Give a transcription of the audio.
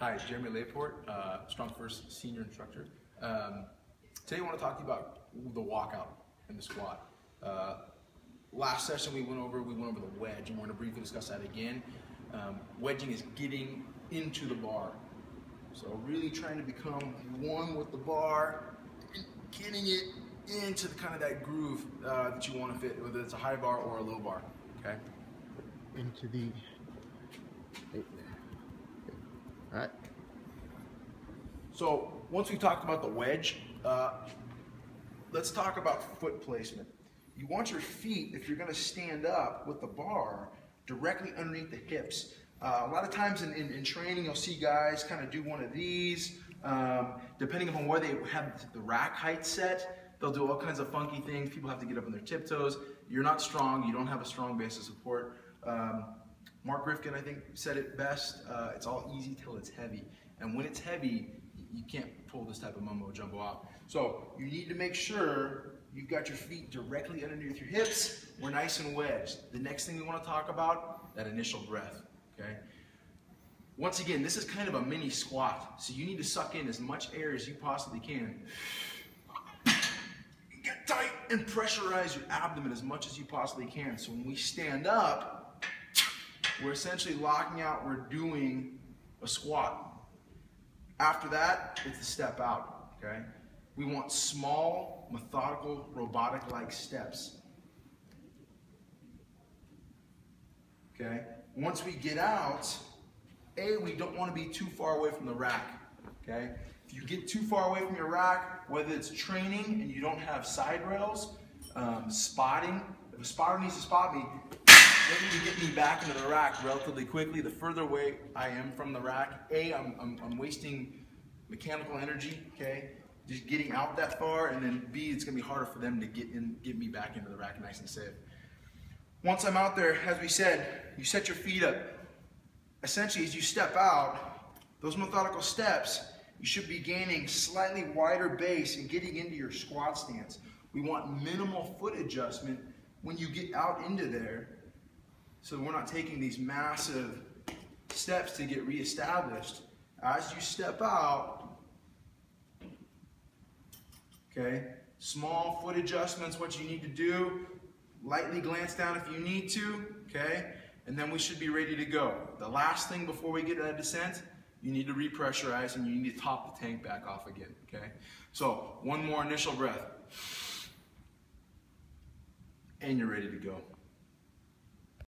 Hi, Jeremy Layport, StrongFirst Senior Instructor. Today I want to talk to you about the walkout and the squat. Last session we went over the wedge, and we're going to briefly discuss that again. Wedging is getting into the bar. So really trying to become one with the bar, getting it into kind of that groove that you want to fit, whether it's a high bar or a low bar, okay? Into the... All right. So once we've talked about the wedge, let's talk about foot placement. You want your feet, if you're going to stand up with the bar, directly underneath the hips. A lot of times in training, you'll see guys kind of do one of these. Depending upon where they have the rack height set, they'll do all kinds of funky things. People have to get up on their tiptoes. You're not strong. You don't have a strong base of support. Mark Rifkin, I think, said it best. It's all easy till it's heavy. And when it's heavy, you can't pull this type of mumbo jumbo out. So you need to make sure you've got your feet directly underneath your hips. We're nice and wedged. The next thing we want to talk about, that initial breath. Okay. Once again, this is kind of a mini squat. So you need to suck in as much air as you possibly can. Get tight and pressurize your abdomen as much as you possibly can. So when we stand up, we're essentially locking out, we're doing a squat. After that, it's a step out, okay? We want small, methodical, robotic-like steps. Okay? Once we get out, we don't want to be too far away from the rack, okay? If you get too far away from your rack, whether it's training and you don't have side rails, spotting, if a spotter needs to spot me, they need to get me back into the rack relatively quickly. The further away I am from the rack, I'm wasting mechanical energy, okay? Just getting out that far, and then B, it's gonna be harder for them to get me back into the rack nice and safe. Once I'm out there, as we said, you set your feet up. Essentially, as you step out, those methodical steps, you should be gaining slightly wider base and getting into your squat stance. We want minimal foot adjustment when you get out into there, so we're not taking these massive steps to get reestablished. As you step out, okay, small foot adjustments, what you need to do, lightly glance down if you need to, okay, and then we should be ready to go. The last thing before we get to that descent, you need to repressurize and you need to top the tank back off again, okay? So one more initial breath, and you're ready to go.